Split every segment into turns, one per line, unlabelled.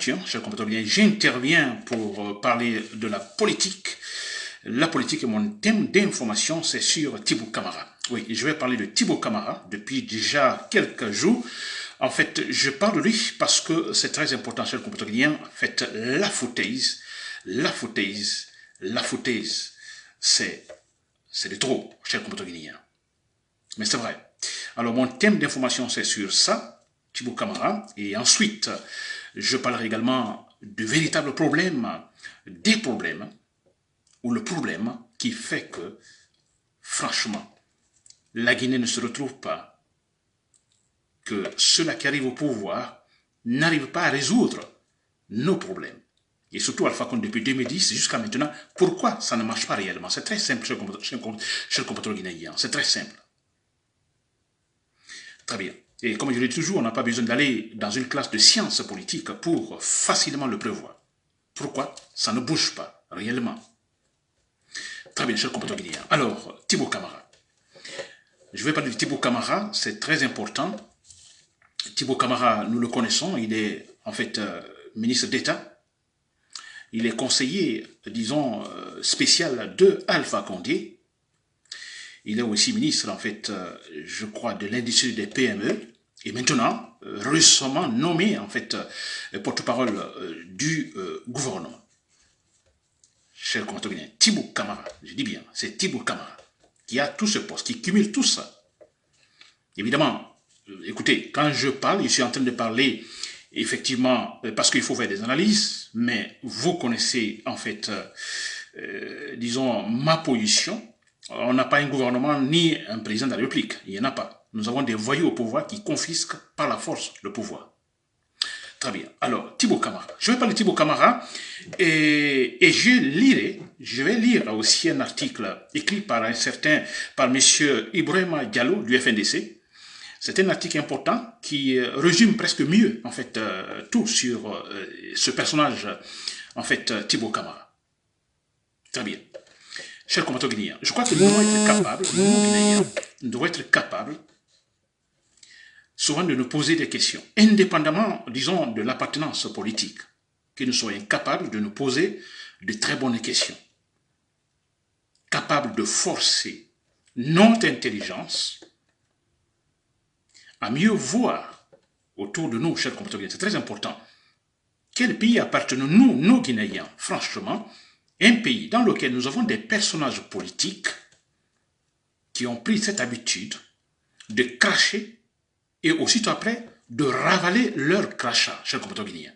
habituant, chers compatriotes, j'interviens pour parler de la politique. La politique est mon thème d'information, c'est sur Thibaut Camara. Oui, je vais parler de Thibaut Camara depuis déjà quelques jours. En fait, je parle de lui parce que c'est très important, chers compatriotes. En fait, la foutaise, c'est de trop, chers compatriotes. Mais c'est vrai. Alors, mon thème d'information, c'est sur ça, Thibaut Camara. Et ensuite, je parlerai également de véritables problèmes, des problèmes, ou le problème qui fait que, franchement, la Guinée ne se retrouve pas, que ceux-là qui arrivent au pouvoir n'arrivent pas à résoudre nos problèmes. Et surtout Alpha Condé depuis 2010 jusqu'à maintenant, pourquoi ça ne marche pas réellement? C'est très simple, chers compatriotes guinéens, c'est très simple. Très bien. Et comme je le dis toujours, on n'a pas besoin d'aller dans une classe de sciences politiques pour facilement le prévoir. Pourquoi? Ça ne bouge pas réellement. Très bien, chers compatriotes guinéens. Alors, Thibaut Camara. Je vais parler de Thibaut Camara, c'est très important. Thibaut Camara, nous le connaissons, il est en fait ministre d'État. Il est conseiller, disons, spécial de Alpha Condé. Il est aussi ministre, en fait, je crois, de l'industrie des PME. Et maintenant, récemment nommé, en fait, porte-parole du gouvernement. Cher compatriotes, Thibaut Camara, je dis bien, c'est Thibaut Camara qui a tout ce poste, qui cumule tout ça. Évidemment, écoutez, quand je parle, je suis en train de parler, effectivement, parce qu'il faut faire des analyses, mais vous connaissez, en fait, disons, ma position. On n'a pas un gouvernement ni un président de la République, il n'y en a pas. Nous avons des voyous au pouvoir qui confisquent par la force le pouvoir. Très bien. Alors, Thibaut Camara. Je vais parler de Thibaut Camara et je vais lire aussi un article écrit par M. Ibrahima Diallo du FNDC. C'est un article important qui résume presque mieux, en fait, tout sur ce personnage, en fait, Thibaut Camara. Très bien. Chers compatriotes guinéens, je crois que nous devons être capables, nous Guinéens, nous devons être capables souvent de nous poser des questions, indépendamment, disons, de l'appartenance politique, que nous soyons capables de nous poser de très bonnes questions, capables de forcer notre intelligence à mieux voir autour de nous, chers compatriotes. C'est très important. Quel pays appartenons-nous, nous Guinéens? Franchement, un pays dans lequel nous avons des personnages politiques qui ont pris cette habitude de cracher et aussitôt après de ravaler leur crachat, chers compatriotes guinéens.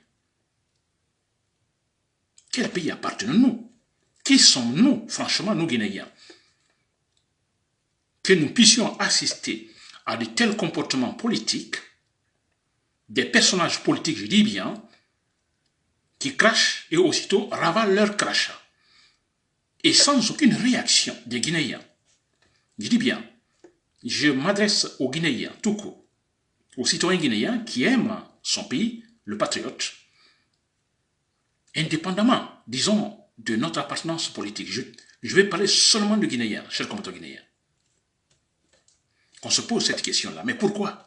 Quel pays appartenons-nous? Qui sommes-nous, franchement, nous Guinéens? Que nous puissions assister à de tels comportements politiques, des personnages politiques, je dis bien, qui crachent et aussitôt ravalent leur crachat. Et sans aucune réaction des Guinéens. Je dis bien, je m'adresse aux Guinéens, tout court, aux citoyens guinéens qui aiment son pays, le patriote, indépendamment, disons, de notre appartenance politique. Je vais parler seulement de Guinéens, chers compatriotes guinéens. On se pose cette question-là. Mais pourquoi?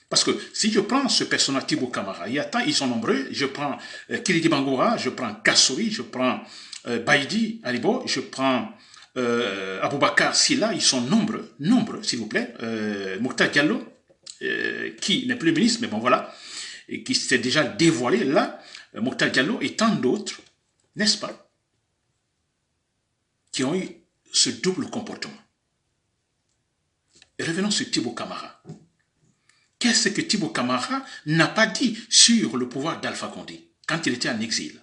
Parce que si je prends ce personnage Thibaut Camara, ils sont nombreux, je prends Kiriti Bangoura, je prends Kassouri, je prends Baïdi Alibo, je prends Aboubakar Silla, ils sont nombreux, s'il vous plaît, Mokhtar Diallo, qui n'est plus ministre, mais bon voilà, et qui s'est déjà dévoilé là, Mokhtar Diallo et tant d'autres, n'est-ce pas, qui ont eu ce double comportement. Et revenons sur Thibaut Camara. Qu'est-ce que Thibaut Camara n'a pas dit sur le pouvoir d'Alpha Condé quand il était en exil?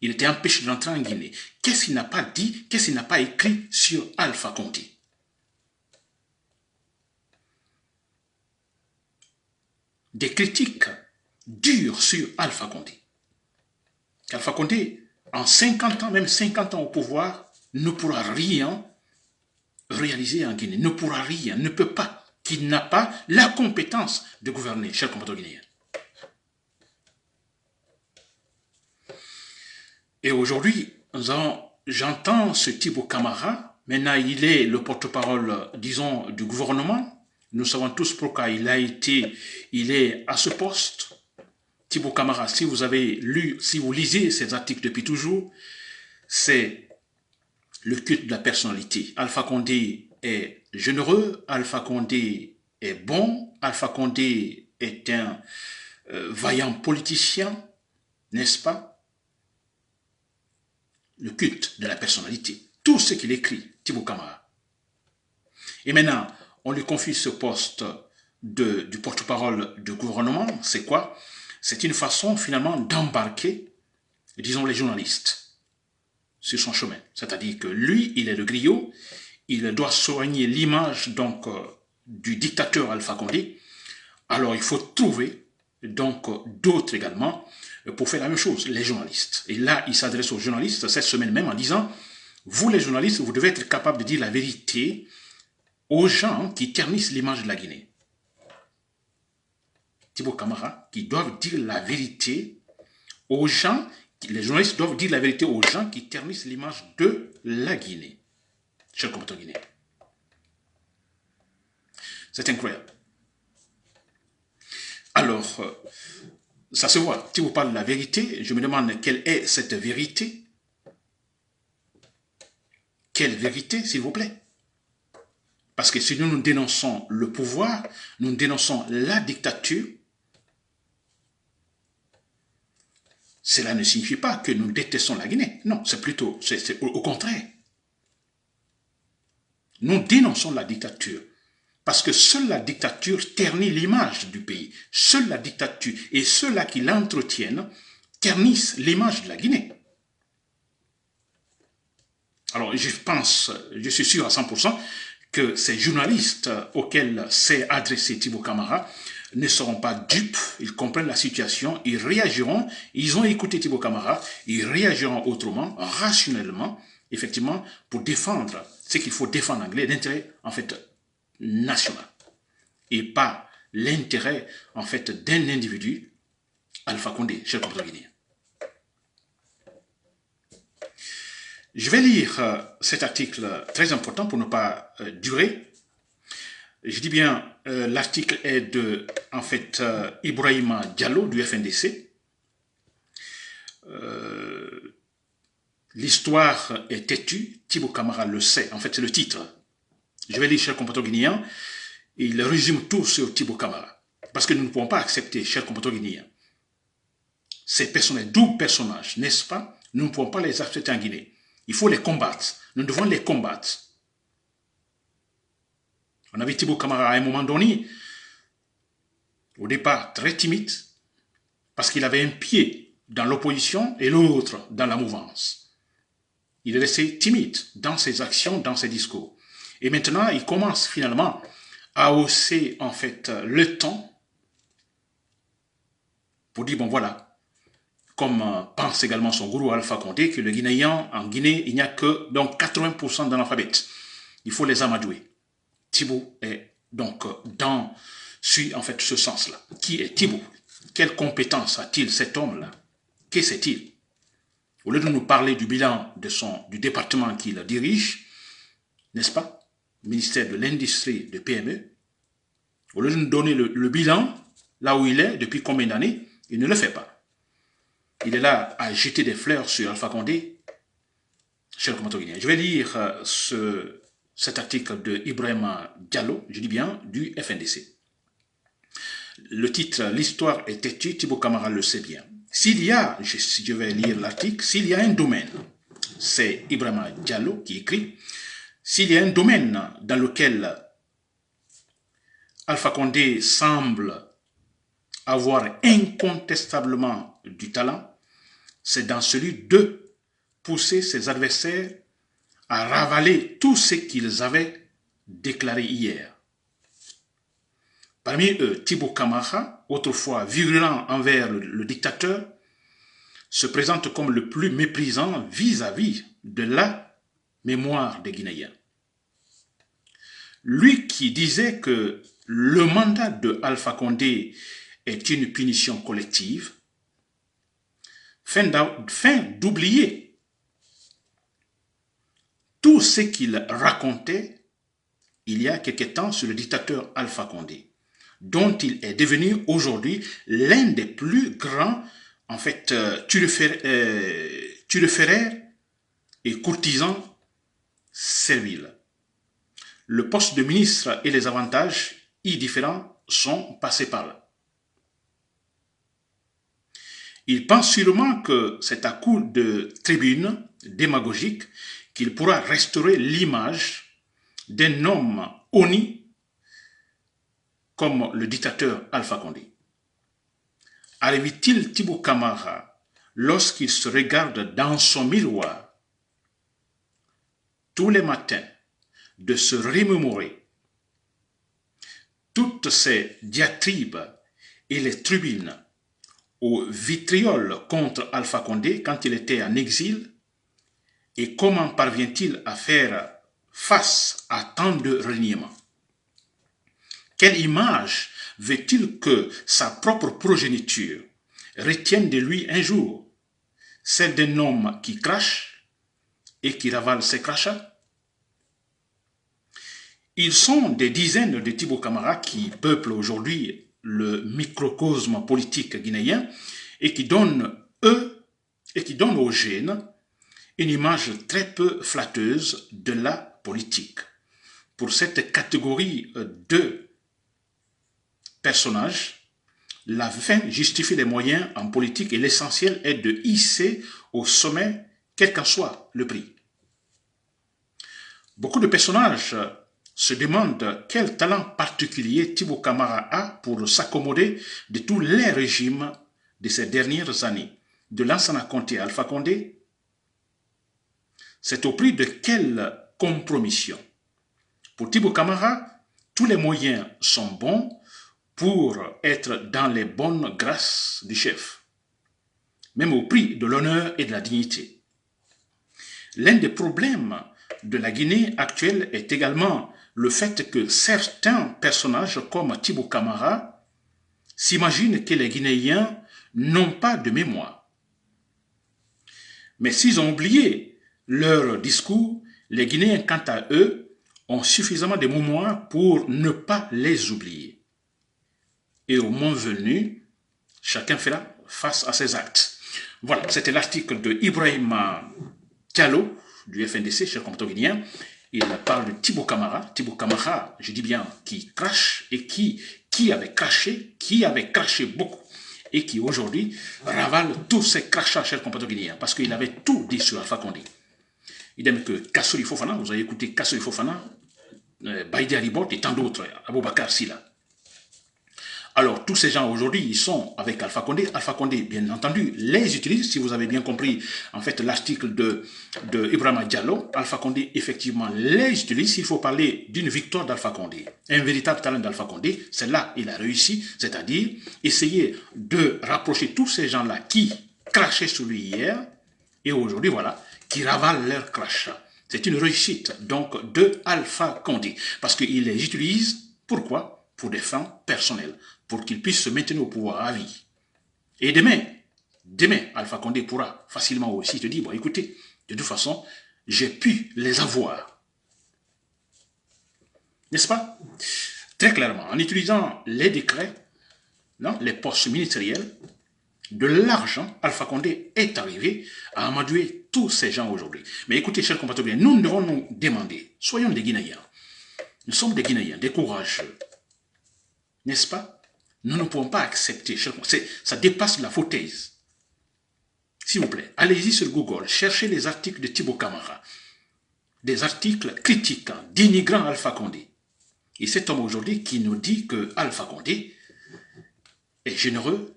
Il était empêché d'entrer en Guinée. Qu'est-ce qu'il n'a pas dit, qu'est-ce qu'il n'a pas écrit sur Alpha Condé? Des critiques dures sur Alpha Condé. Alpha Condé, en 50 ans, même 50 ans au pouvoir, ne pourra rien réaliser en Guinée, ne pourra rien, ne peut pas, qu'il n'a pas la compétence de gouverner, chers compatriotes guinéens. Et aujourd'hui, j'entends ce Thibaut Camara, maintenant il est le porte-parole, disons, du gouvernement, Nous savons tous pourquoi il est à ce poste. Thibaut Camara, si vous avez lu, si vous lisez ces articles depuis toujours, c'est le culte de la personnalité. Alpha Condé est généreux, Alpha Condé est bon, Alpha Condé est un vaillant politicien, n'est-ce pas? Le culte de la personnalité. Tout ce qu'il écrit, Thibaut Camara. Et maintenant, on lui confie ce poste du porte-parole du gouvernement. C'est quoi? C'est une façon finalement d'embarquer, disons, les journalistes sur son chemin. C'est-à-dire que lui, il est le griot, il doit soigner l'image donc du dictateur Alpha Condé. Alors il faut trouver donc d'autres également pour faire la même chose, les journalistes. Et là, il s'adresse aux journalistes cette semaine même en disant, vous les journalistes, vous devez être capables de dire la vérité aux gens qui ternissent l'image de la Guinée. Thibaut Camara, qui doivent dire la vérité aux gens, les journalistes doivent dire la vérité aux gens qui ternissent l'image de la Guinée. Chers compatriotes guinéens. C'est incroyable. Alors, ça se voit. Si vous parlez de la vérité, je me demande quelle est cette vérité. Quelle vérité, s'il vous plaît? Parce que si nous dénonçons le pouvoir, nous dénonçons la dictature, cela ne signifie pas que nous détestons la Guinée. Non, c'est plutôt, c'est au contraire. Nous dénonçons la dictature. Parce que seule la dictature ternit l'image du pays. Seule la dictature et ceux-là qui l'entretiennent ternissent l'image de la Guinée. Alors, je suis sûr à 100% que ces journalistes auxquels s'est adressé Thibaut Camara ne seront pas dupes, ils comprennent la situation, ils réagiront, ils ont écouté Thibaut Camara, ils réagiront autrement, rationnellement, effectivement, pour défendre ce qu'il faut défendre en anglais, l'intérêt, en fait, national, et pas l'intérêt, en fait, d'un individu, Alpha Condé, chers compatriotes guinéens. Je vais lire cet article très important pour ne pas durer. Je dis bien, l'article est de, en fait, Ibrahima Diallo du FNDC. L'histoire est têtue, Thibaut Camara le sait, en fait c'est le titre. Je vais lire, chers compatriotes guinéens, il résume tout sur Thibaut Camara. Parce que nous ne pouvons pas accepter, chers compatriotes guinéens, ces personnages, doubles personnages, n'est-ce pas? Nous ne pouvons pas les accepter en Guinée. Il faut les combattre. Nous devons les combattre. On avait Thibaut Camara à un moment donné, au départ très timide, parce qu'il avait un pied dans l'opposition et l'autre dans la mouvance. Il est resté timide dans ses actions, dans ses discours. Et maintenant, il commence finalement à hausser en fait le ton pour dire, bon voilà, comme pense également son gourou Alpha Condé, que le Guinéen, en Guinée, il n'y a que donc 80% d'analphabètes. Il faut les amadouer. Thibaut est donc suit en fait ce sens-là. Qui est Thibaut? Quelle compétence a-t-il cet homme-là? Que sait-il? Au lieu de nous parler du bilan du département qu'il dirige, n'est-ce pas? Ministère de l'Industrie, de PME, au lieu de nous donner le bilan, là où il est, depuis combien d'années, il ne le fait pas. Il est là à jeter des fleurs sur Alpha Condé. Cher compatriote guinéen, je vais lire cet article de Ibrahima Diallo, je dis bien, du FNDC. Le titre, l'histoire est têtue, Thibaut Camara le sait bien. S'il y a, je vais lire l'article, s'il y a un domaine, c'est Ibrahima Diallo qui écrit, s'il y a un domaine dans lequel Alpha Condé semble avoir incontestablement du talent, c'est dans celui de pousser ses adversaires à ravaler tout ce qu'ils avaient déclaré hier. Parmi eux, Thibaut Camara, autrefois virulent envers le dictateur, se présente comme le plus méprisant vis-à-vis de la mémoire des Guinéens. Lui qui disait que le mandat de Alpha Condé est une punition collective, fin d'oublier tout ce qu'il racontait il y a quelque temps sur le dictateur Alpha Condé, dont il est devenu aujourd'hui l'un des plus grands, en fait, turiféraires et courtisans serviles. Le poste de ministre et les avantages y différents sont passés par là. Il pense sûrement que c'est à coup de tribunes démagogiques qu'il pourra restaurer l'image d'un homme honni comme le dictateur Alpha Condé. Arrive-t-il Thibaut Camara lorsqu'il se regarde dans son miroir tous les matins de se remémorer toutes ces diatribes et les tribunes au vitriol contre Alpha Condé quand il était en exil, et comment parvient-il à faire face à tant de reniements? Quelle image veut-il que sa propre progéniture retienne de lui un jour? Celle d'un homme qui crache et qui ravale ses crachats? Ils sont des dizaines de Thibaut Camara qui peuplent aujourd'hui le microcosme politique guinéen et qui donnent aux jeunes une image très peu flatteuse de la politique. Pour cette catégorie de personnages, la fin justifie les moyens en politique et l'essentiel est de hisser au sommet quel qu'en soit le prix. Beaucoup de personnages se demandent quel talent particulier Thibaut Camara a pour s'accommoder de tous les régimes de ces dernières années, de Lansana Conté à Alpha Condé. C'est au prix de quelle compromission? Pour Thibaut Camara, tous les moyens sont bons pour être dans les bonnes grâces du chef, même au prix de l'honneur et de la dignité. L'un des problèmes de la Guinée actuelle est également le fait que certains personnages comme Thibaut Camara s'imaginent que les Guinéens n'ont pas de mémoire. Mais s'ils ont oublié leur discours, les Guinéens, quant à eux, ont suffisamment de mémoire pour ne pas les oublier. Et au moment venu, chacun fera face à ses actes. Voilà, c'était l'article de Ibrahim Diallo, du FNDC, cher compatriote guinéen. Il parle de Thibaut Camara. Thibaut Camara, je dis bien, qui crache et qui avait craché beaucoup et qui aujourd'hui ravale tous ces crachats, cher compatriote guinéen, parce qu'il avait tout dit sur Alpha Condé. Idem que Kassori Fofana, vous avez écouté Kassori Fofana, Baïdi Alibot et tant d'autres, Aboubakar Silla. Alors, tous ces gens aujourd'hui, ils sont avec Alpha Condé. Alpha Condé, bien entendu, les utilise. Si vous avez bien compris, en fait, l'article de Ibrahima Diallo, Alpha Condé, effectivement, les utilise. Il faut parler d'une victoire d'Alpha Condé. Un véritable talent d'Alpha Condé, c'est là il a réussi, c'est-à-dire essayer de rapprocher tous ces gens-là qui crachaient sur lui hier, et aujourd'hui, voilà, qui ravalent leur crachat. C'est une réussite, donc, de Alpha Condé. Parce qu'il les utilise, pourquoi? Pour des fins personnelles, pour qu'il puisse se maintenir au pouvoir à vie. Et demain, Alpha Condé pourra facilement aussi te dire, bon, écoutez, de toute façon, j'ai pu les avoir. N'est-ce pas? Très clairement, en utilisant les décrets, non, les postes ministériels, de l'argent, Alpha Condé est arrivé à amadouer tous ces gens aujourd'hui. Mais écoutez, chers compatriotes, nous devons nous demander, soyons des Guinéens. Nous sommes des Guinéens, des courageux. N'est-ce pas? Nous ne pouvons pas accepter, ça dépasse la foutaise. S'il vous plaît, allez-y sur Google, cherchez les articles de Thibaut Camara, des articles critiquant, dénigrant Alpha Condé. Et cet homme aujourd'hui qui nous dit que Alpha Condé est généreux,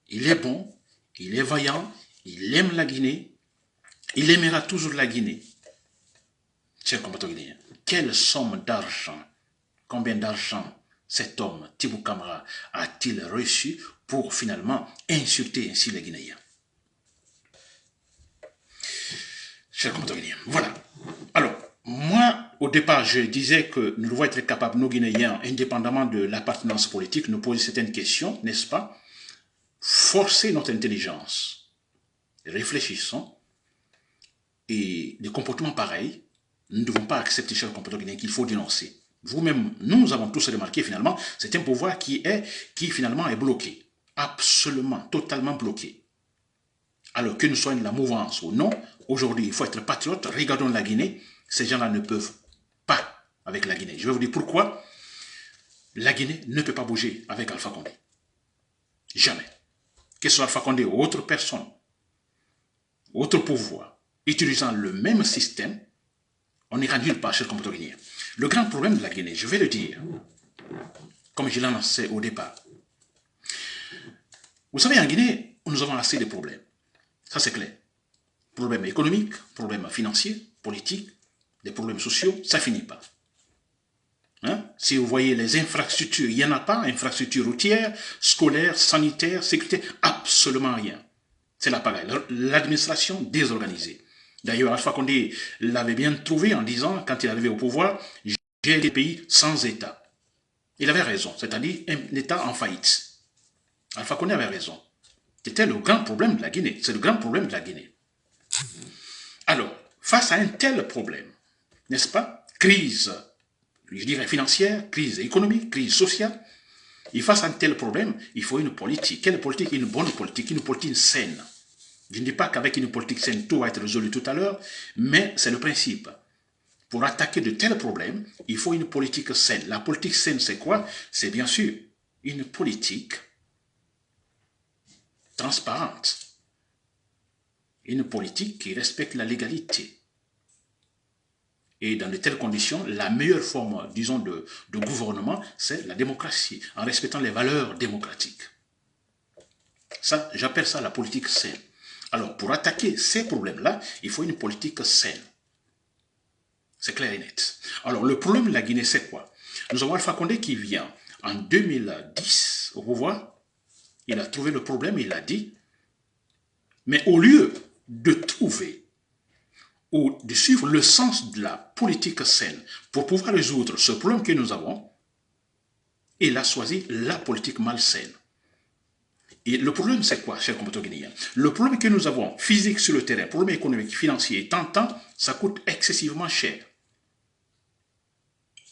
il est bon, il est vaillant, il aime la Guinée, il aimera toujours la Guinée. Chers compatriotes guinéens, quelle somme d'argent, combien d'argent cet homme, Thibaut Camara, a-t-il reçu pour finalement insulter ainsi les Guinéens? Chers compatriotes guinéens, voilà. Alors, moi, au départ, je disais que nous devons être capables, nous Guinéens, indépendamment de l'appartenance politique, nous poser certaines questions, n'est-ce pas? Forcer notre intelligence. Réfléchissons. Et des comportements pareils, nous ne devons pas accepter, chers compatriotes guinéens, qu'il faut dénoncer. Vous-même, nous avons tous remarqué finalement, c'est un pouvoir qui finalement est bloqué. Absolument, totalement bloqué. Alors que nous soyons de la mouvance ou non, aujourd'hui, il faut être patriote. Regardons la Guinée. Ces gens-là ne peuvent pas avec la Guinée. Je vais vous dire pourquoi. La Guinée ne peut pas bouger avec Alpha Condé. Jamais. Que ce soit Alpha Condé ou autre personne, autre pouvoir, utilisant le même système, on n'ira nulle part chez le compatriote guinéen. Le grand problème de la Guinée, je vais le dire, comme je l'ai annoncé au départ. Vous savez, en Guinée, nous avons assez de problèmes. Ça, c'est clair. Problèmes économiques, problèmes financiers, politiques, des problèmes sociaux, ça ne finit pas. Hein? Si vous voyez les infrastructures, il n'y en a pas, infrastructures routières, scolaires, sanitaires, sécurité, absolument rien. C'est la pagaille. L'administration désorganisée. D'ailleurs, Alpha Condé l'avait bien trouvé en disant, quand il est arrivé au pouvoir, j'ai des pays sans État. Il avait raison, c'est-à-dire un État en faillite. Alpha Condé avait raison. C'était le grand problème de la Guinée. C'est le grand problème de la Guinée. Alors, face à un tel problème, n'est-ce pas, crise, je dirais financière, crise économique, crise sociale, et face à un tel problème, il faut une politique. Quelle politique? Une bonne politique, une politique saine. Je ne dis pas qu'avec une politique saine, tout va être résolu tout à l'heure, mais c'est le principe. Pour attaquer de tels problèmes, il faut une politique saine. La politique saine, c'est quoi? C'est bien sûr une politique transparente. Une politique qui respecte la légalité. Et dans de telles conditions, la meilleure forme, disons, de gouvernement, c'est la démocratie, en respectant les valeurs démocratiques. Ça, j'appelle ça la politique saine. Alors, pour attaquer ces problèmes-là, il faut une politique saine. C'est clair et net. Alors, le problème de la Guinée, c'est quoi? Nous avons Alpha Condé qui vient en 2010 au pouvoir. Il a trouvé le problème, il a dit. Mais au lieu de trouver ou de suivre le sens de la politique saine pour pouvoir résoudre ce problème que nous avons, il a choisi la politique malsaine. Et le problème, c'est quoi, chers compatriotes guinéens? Le problème que nous avons, physique sur le terrain, problème économique, financier, tant, ça coûte excessivement cher.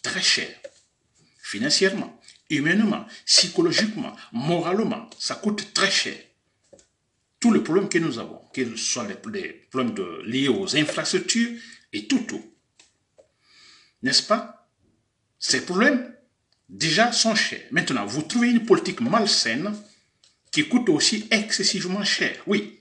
Très cher. Financièrement, humainement, psychologiquement, moralement, ça coûte très cher. Tous les problèmes que nous avons, qu'ils soient des problèmes liés aux infrastructures et tout. N'est-ce pas? Ces problèmes, déjà, sont chers. Maintenant, vous trouvez une politique malsaine qui coûte aussi excessivement cher. Oui,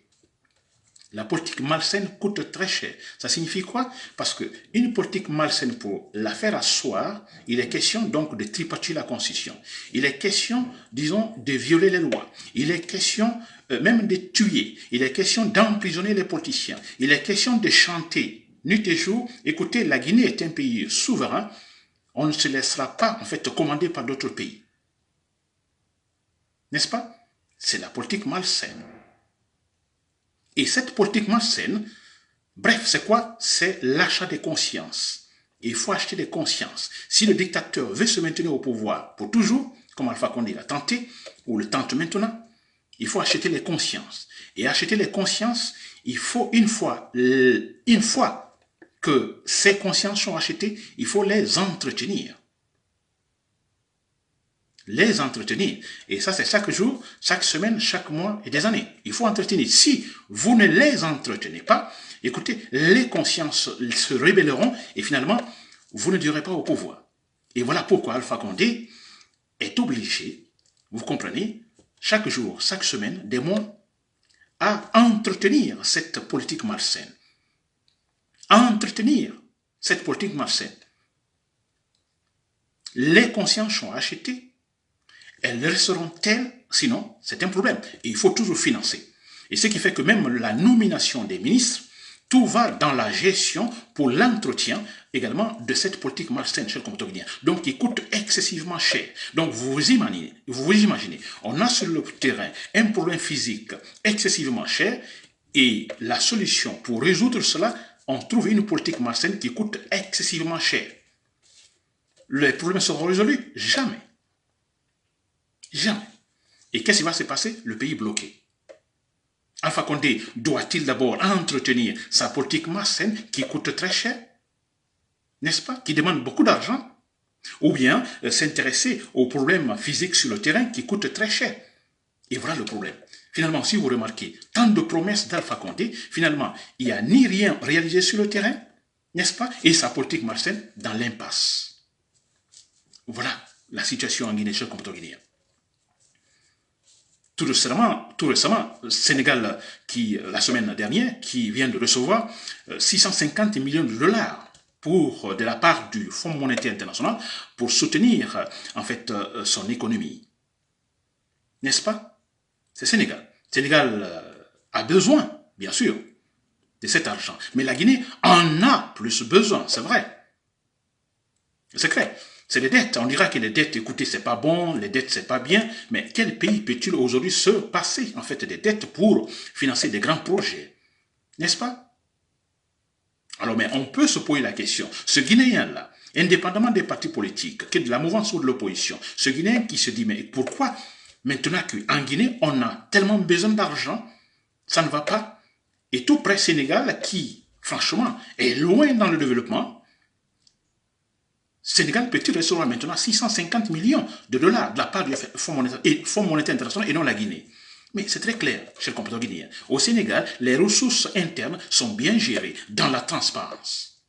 la politique malsaine coûte très cher. Ça signifie quoi? Parce qu'une politique malsaine, pour la faire asseoir, il est question donc de tripatouiller la Constitution. Il est question, disons, de violer les lois. Il est question même de tuer. Il est question d'emprisonner les politiciens. Il est question de chanter nuit et jour. Écoutez, la Guinée est un pays souverain. On ne se laissera pas, en fait, commander par d'autres pays. N'est-ce pas? C'est la politique malsaine. Et cette politique malsaine, bref, c'est quoi? C'est l'achat des consciences. Il faut acheter des consciences. Si le dictateur veut se maintenir au pouvoir pour toujours, comme Alpha Condé l'a tenté, ou le tente maintenant, il faut acheter les consciences. Et acheter les consciences, il faut une fois que ces consciences sont achetées, il faut les entretenir. Les entretenir. Et ça, c'est chaque jour, chaque semaine, chaque mois et des années. Il faut entretenir. Si vous ne les entretenez pas, écoutez, les consciences se rébelleront et finalement, vous ne durerez pas au pouvoir. Et voilà pourquoi Alpha Condé est obligé, vous comprenez, chaque jour, chaque semaine, des mois, à entretenir cette politique malsaine. À entretenir cette politique malsaine. Les consciences sont achetées. Elles resteront telles, sinon c'est un problème. Et il faut toujours financer. Et ce qui fait que même la nomination des ministres, tout va dans la gestion pour l'entretien également de cette politique malsaine chez le compatriote guinéen. Donc qui coûte excessivement cher. Donc vous imaginez, on a sur le terrain un problème physique excessivement cher et la solution pour résoudre cela, on trouve une politique malsaine qui coûte excessivement cher. Les problèmes seront résolus? Jamais. Jamais. Et qu'est-ce qui va se passer? Le pays bloqué. Alpha Condé doit-il d'abord entretenir sa politique malsaine qui coûte très cher? N'est-ce pas? Qui demande beaucoup d'argent? ou bien s'intéresser aux problèmes physiques sur le terrain qui coûtent très cher. Et voilà le problème. Finalement, si vous remarquez, tant de promesses d'Alpha Condé, finalement, il n'y a ni rien réalisé sur le terrain, n'est-ce pas, et sa politique malsaine dans l'impasse. Voilà la situation en Guinée, chers compatriotes guinéens. Tout récemment, le Sénégal, la semaine dernière, qui vient de recevoir 650 millions de dollars de la part du Fonds monétaire international pour soutenir, en fait, son économie. N'est-ce pas? C'est Sénégal. Sénégal a besoin, bien sûr, de cet argent. Mais la Guinée en a plus besoin, c'est vrai. C'est clair. C'est les dettes. On dira que les dettes, écoutez, c'est pas bon, les dettes, c'est pas bien. Mais quel pays peut-il aujourd'hui se passer, en fait, des dettes pour financer des grands projets? N'est-ce pas? Alors, mais on peut se poser la question. Ce Guinéen-là, indépendamment des partis politiques, que de la mouvance ou de l'opposition, ce Guinéen qui se dit, mais pourquoi maintenant qu'en Guinée, on a tellement besoin d'argent, ça ne va pas? Et tout près Sénégal, qui, franchement, est loin dans le développement, Sénégal peut-il recevoir maintenant 650 millions de dollars de la part du Fonds monétaire international et non la Guinée? Mais c'est très clair, chers compatriotes guinéens. Au Sénégal, les ressources internes sont bien gérées dans la transparence.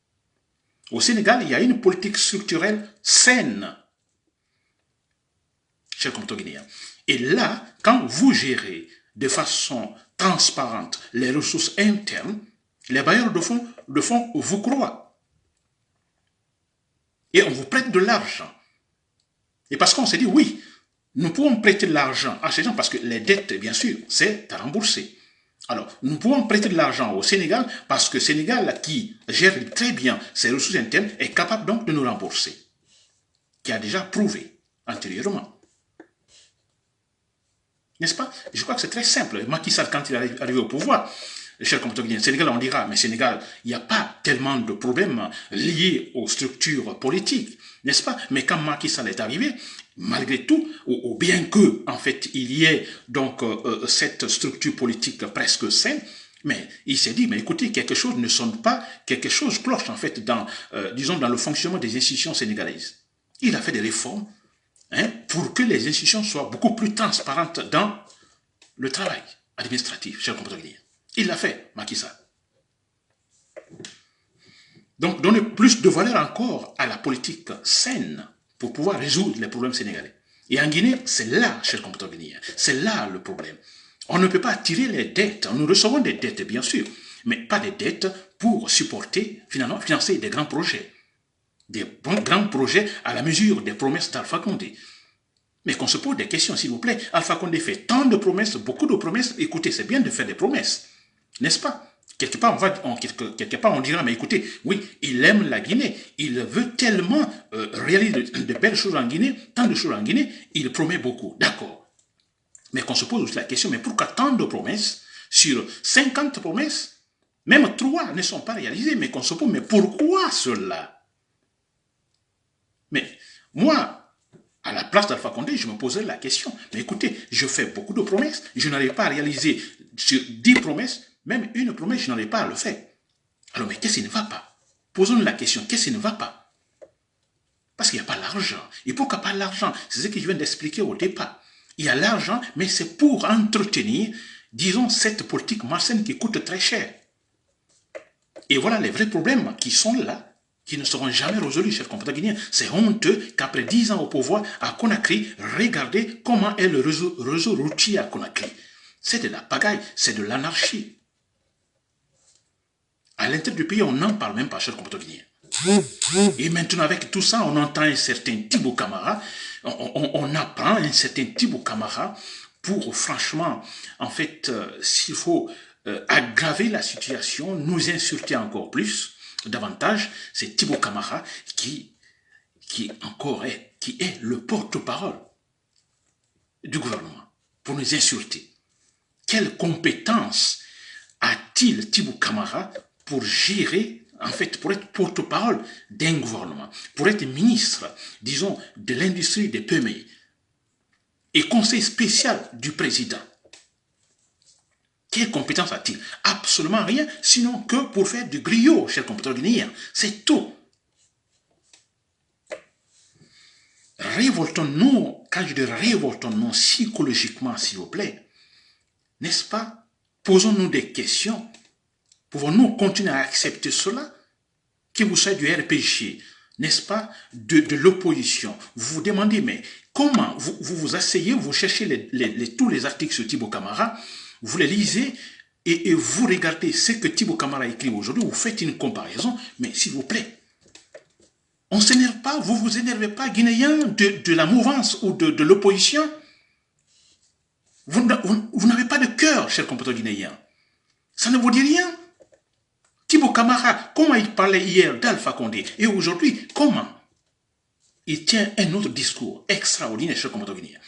Au Sénégal, il y a une politique structurelle saine, chers compatriotes guinéens. Et là, quand vous gérez de façon transparente les ressources internes, les bailleurs de fonds vous croient. Et on vous prête de l'argent. Et parce qu'on s'est dit, oui, nous pouvons prêter de l'argent à ces gens parce que les dettes, bien sûr, c'est à rembourser. Alors, nous pouvons prêter de l'argent au Sénégal parce que le Sénégal, qui gère très bien ses ressources internes, est capable donc de nous rembourser. Qui a déjà prouvé antérieurement. N'est-ce pas? Je crois que c'est très simple. Macky Sall, quand il est arrivé au pouvoir, chers compatriotes guinéens, Sénégal, on dira, mais Sénégal, il n'y a pas tellement de problèmes liés aux structures politiques, n'est-ce pas? Mais quand Macky Sall est arrivé, malgré tout, ou bien que, en fait, il y ait donc cette structure politique presque saine, mais il s'est dit, mais écoutez, quelque chose ne sonne pas, quelque chose cloche, en fait, disons, dans le fonctionnement des institutions sénégalaises. Il a fait des réformes, pour que les institutions soient beaucoup plus transparentes dans le travail administratif, chers compatriotes guinéens. Il l'a fait, Macky Sall. Donc, donner plus de valeur encore à la politique saine pour pouvoir résoudre les problèmes sénégalais. Et en Guinée, c'est là, chers compatriotes guinéens, c'est là le problème. On ne peut pas tirer les dettes. Nous recevons des dettes, bien sûr, mais pas des dettes pour supporter, finalement, financer des grands projets. Des grands projets à la mesure des promesses d'Alpha Condé. Mais qu'on se pose des questions, s'il vous plaît. Alpha Condé fait tant de promesses, beaucoup de promesses. Écoutez, c'est bien de faire des promesses. N'est-ce pas? Quelque part, on dira, mais écoutez, oui, il aime la Guinée. Il veut tellement réaliser de belles choses en Guinée, tant de choses en Guinée, il promet beaucoup. D'accord. Mais qu'on se pose aussi la question, mais pourquoi tant de promesses sur 50 promesses, même 3 ne sont pas réalisées, mais qu'on se pose, mais pourquoi cela? Mais moi, à la place d'Alpha Condé, je me poserais la question. Mais écoutez, je fais beaucoup de promesses, je n'arrive pas à réaliser sur 10 promesses, même une promesse, je n'arrive pas à le faire. Alors, mais qu'est-ce qui ne va pas? Posons-nous la question, qu'est-ce qui ne va pas? Parce qu'il n'y a pas l'argent. Et pourquoi pas l'argent? C'est ce que je viens d'expliquer au départ. Il y a l'argent, mais c'est pour entretenir, disons, cette politique malsaine qui coûte très cher. Et voilà les vrais problèmes qui sont là, qui ne seront jamais résolus, chers compatriotes guinéens. C'est honteux qu'après 10 ans au pouvoir, à Conakry, regardez comment est le réseau routier à Conakry. C'est de la pagaille, c'est de l'anarchie. À l'intérieur du pays, on n'en parle même pas, chers compatriotes guinéens. Et maintenant, avec tout ça, on entend un certain Thibaut Camara, on apprend un certain Thibaut Camara pour, franchement, en fait, s'il faut aggraver la situation, nous insulter encore plus, davantage, c'est Thibaut Camara qui est le porte-parole du gouvernement pour nous insulter. Quelle compétence a-t-il Thibaut Camara pour gérer, en fait, pour être porte-parole d'un gouvernement, pour être ministre, disons, de l'industrie des PMI et conseil spécial du président? Quelle compétence a-t-il? Absolument rien, sinon que pour faire du griot, chers compatriotes guinéens. C'est tout. révoltons-nous, quand je dis révoltons-nous psychologiquement, s'il vous plaît, n'est-ce pas? Posons-nous des questions. Pouvons-nous continuer à accepter cela? Que vous soyez du RPG, n'est-ce pas, de l'opposition, vous vous demandez, mais comment vous asseyez, vous cherchez tous les articles sur Thibaut Camara, vous les lisez et vous regardez ce que Thibaut Camara écrit aujourd'hui, vous faites une comparaison, mais s'il vous plaît, on ne s'énerve pas, vous vous énervez pas, Guinéens, de la mouvance ou de l'opposition. Vous n'avez pas de cœur, chers compatriotes guinéens. Ça ne vous dit rien. Thibaut Camara, comment il parlait hier d'Alpha Condé et aujourd'hui, comment il tient un autre discours extraordinaire, chers compatriotes guinéens.